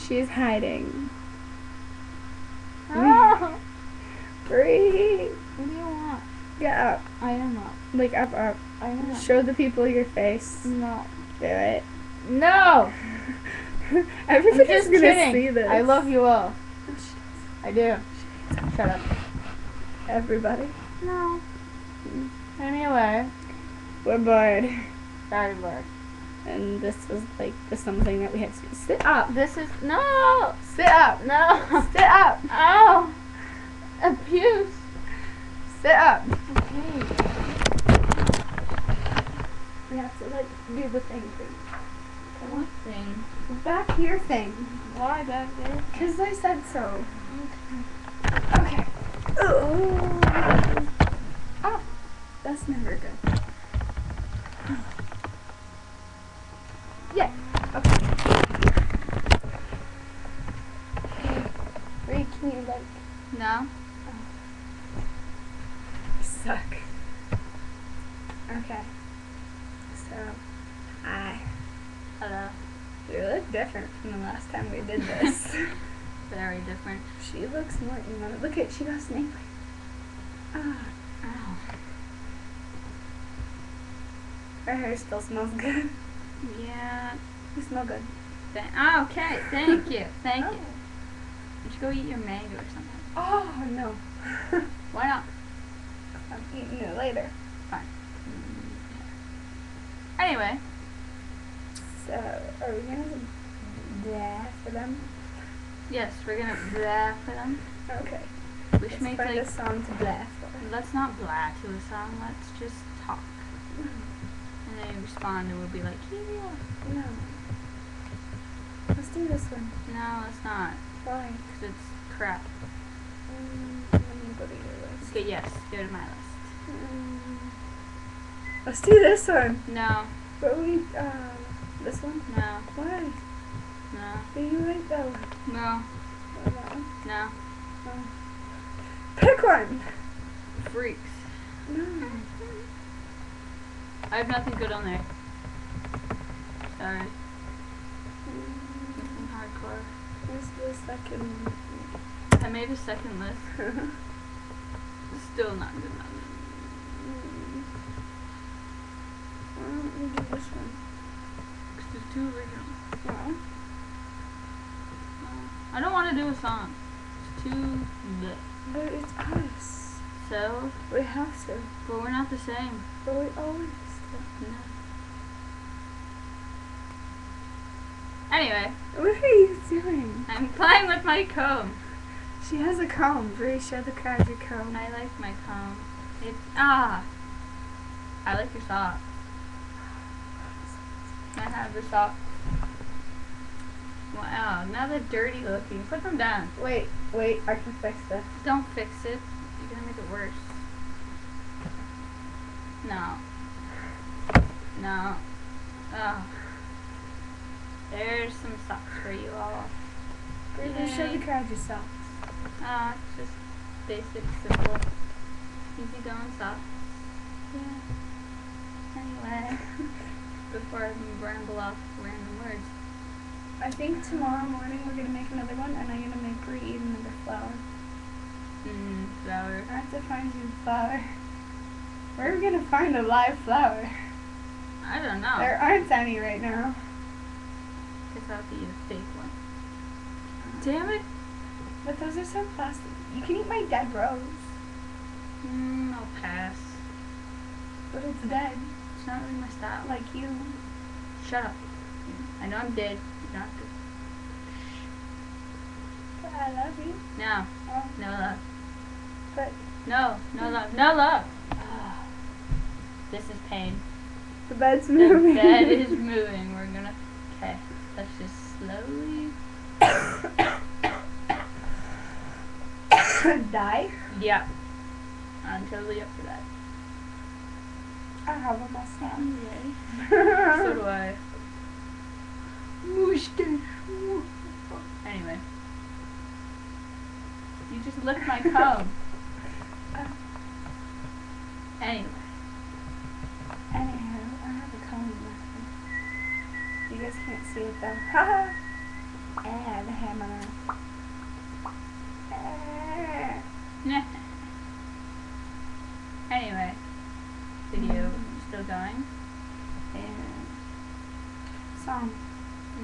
She's hiding. Oh. Breathe. What do you want? Get up. I am up. Like up, up. I am up. Show the people your face. No. Do it. No! Everybody's just gonna kidding. see this. I love you all. No, she I do. Shut up. doesn't. Everybody. No. Send me away. We're bored. Sorry, Lord. And this was like the something that we had to do. Sit up. This is no. Sit up. No. Sit up. Ow. Abuse. Sit up. Okay. We have to like do the thing. What thing? Back here thing. Why back there? Because I said so. Okay. Okay. Oh. Oh. That's never good. Yeah. Okay. Wait, can you like No. suck? Okay. So, hi. Hello. You look different from the last time we did this. Very different. She looks more, you know, look at, she got snake. Ah, Ow. her hair still smells good. Yeah. You smell good. Okay. Thank you. Thank you. You should go eat your mango or something. Oh, no. Why not? I'm eating it later. Fine. Anyway. So, are we gonna blah for them? Yes, we're gonna blah for them. Okay. We Let's should make find like. a song to blah for. Let's not blah to a song. Let's just talk. And then you respond, and we'll be like, yeah. No. Let's do this one. No, it's not. Why? Because it's crap. Let me go to your list. Okay, yes, go to my list. Let's do this one. No, But we, this one? no, Why? no, Do you like that one? no, Or that one? no. No. Pick one! Freaks. No. I have nothing good on there. Sorry. Nothing hardcore. Where's the second I made a second list. Still not good enough. Why don't we do this one? Because there's too original. No. I don't want to do a song. It's too bleh. But it's us. So, We have to. but we're not the same. But we always do. No. Anyway, What are you doing? I'm playing with my comb. She has a comb. Bree, show the crowd your comb. I like my comb. I like your sock. I have the sock. Wow, now they're dirty looking. Put them down. Wait, I can fix this. Don't fix it. You're gonna make it worse. No. No. Oh. There's some socks for you all. Bree, show the crowd your socks. It's just basic, simple, easy going socks. Yeah. Anyway, before I ramble off random words. I think tomorrow morning we're gonna make another one, and I'm gonna make Bree eat another flower. Flower. I have to find you a flower. Where are we gonna find a live flower? I don't know. There aren't any right now. Guess I'll have to eat a fake one. Damn it. But those are so plastic. You can eat my dead rose. I'll pass. But it's dead. It's not really my style. Like you. Shut up. I know I'm dead. You're not good. But I love you. No. Oh, No love. but No. No love. No love. This is pain. the bed's The moving. bed is moving. We're gonna. Okay. Let's just slowly. Die? Yeah. I'm totally up for that. I have a mustache. So do I. Mustache. Anyway. You just licked my comb. Anyway. Anywho, I have a comb in my hand. You guys can't see it though. Haha. The hammer. Anyway, video still going? And song.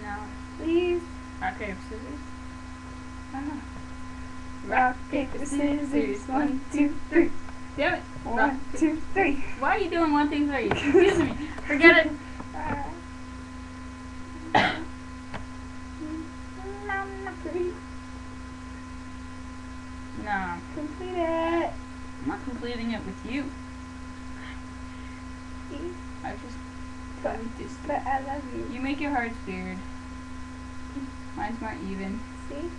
No. Please. Rock, paper, scissors. Rock, paper, scissors. 1, 2, 3. Damn it. 1, 2, 3. Why are you doing 1, 2, 3? Excuse me. Forget it. No. Complete it. I'm not completing it with you. I just But I love you. You make your hearts weird. Mine's more even. See?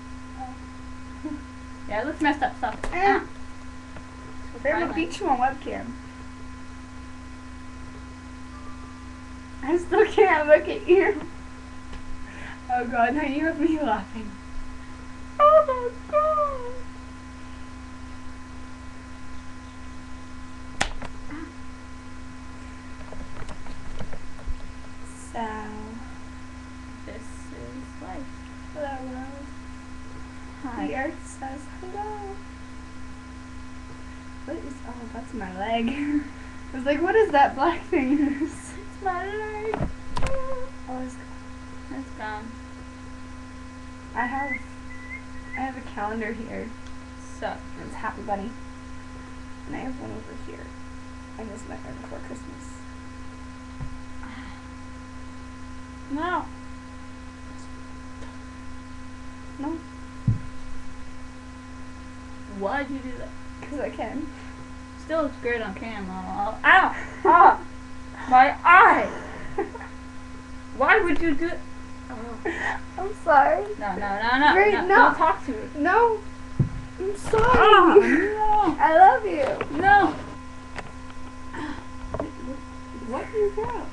Yeah, it looks messed up. Stop. Ah. So They're gonna violent. beat you on webcam. I still can't look at you. Oh god, now you have me laughing. Oh my god. So, This is life. hello world. Hi. The earth says hello. What is, oh, that's my leg. I was like, what is that black thing? It's my leg. Oh, It's gone. I have a calendar here. So, It's Happy Bunny. And I have one over here. And this Nightmare Before Christmas. no. No, Why'd you do that? because I can. Still looks great on camera. Ow! Ah! My eye! Why would you do it? I'm sorry. No, no. Great, no. no. Don't talk to me. No. I'm sorry. Oh, I love you. no. No. What is that?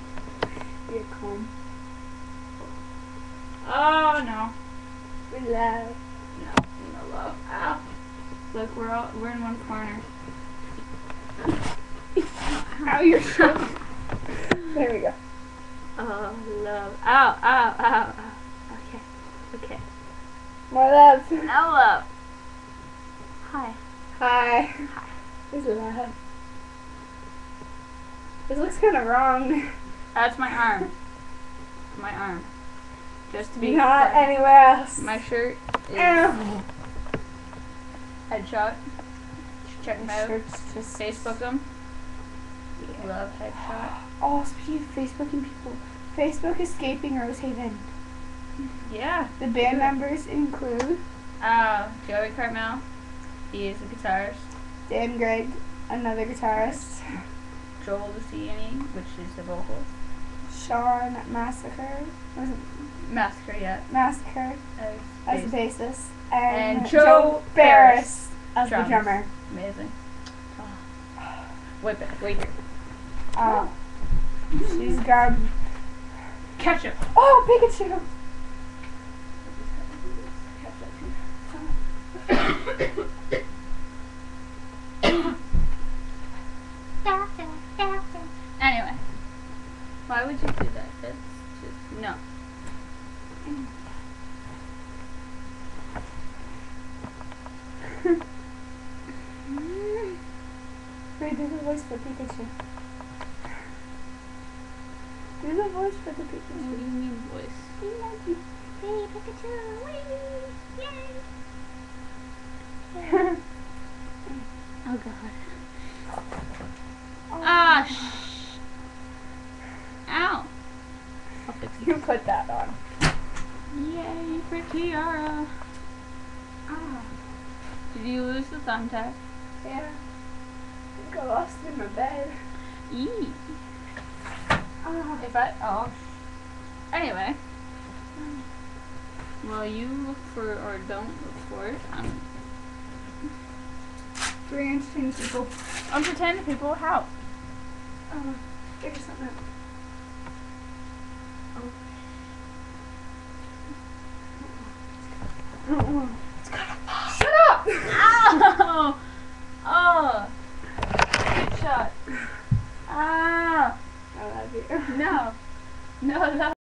You're calm. Oh, no. We love. No love. Ow. Look, we're in one corner. Ow, you're so. There we go. Oh, love. Ow. Okay. More love. Now love. Hi. Hi. This is love. This looks kind of wrong. That's my arm. My arm. Just to be Not clear. anywhere else. My shirt is Ow. Headshot. Check them out. Shirt's just Facebook them. Love Headshot. Oh, speaking of Facebooking people, Facebook escaping Rosehaven. Yeah. The band members include Joey Carmel. He is a guitarist. Dan Gregg, another guitarist. Joel Luciani, which is the vocals. Sean Massacre, was it Massacre, yeah. Massacre as the bass. bassist, And and Joe Joe Barris as the Drums. drummer. Amazing. Oh. Wait here. She's got Ketchup. oh Pikachu. Anyway. Why would you do that? That's just no. Wait, do the voice for Pikachu. Do the voice for the What do Pikachu. you mean voice? We love you. Hey Pikachu, wee! Yay! Oh god. Oh. Ah, shh. Ow. I'll fix it. You put that on. Yay for Tiara. Ah, Did you lose the thumbtack? yeah. I think I lost it in my bed. Eee. Ah. If I anyway. Well, you look for or don't look for it. Three entertaining people. I'm pretending people how. Figure something out. Oh. Shut up! Ow! Oh! Good shot. Ah! I love you. No. No,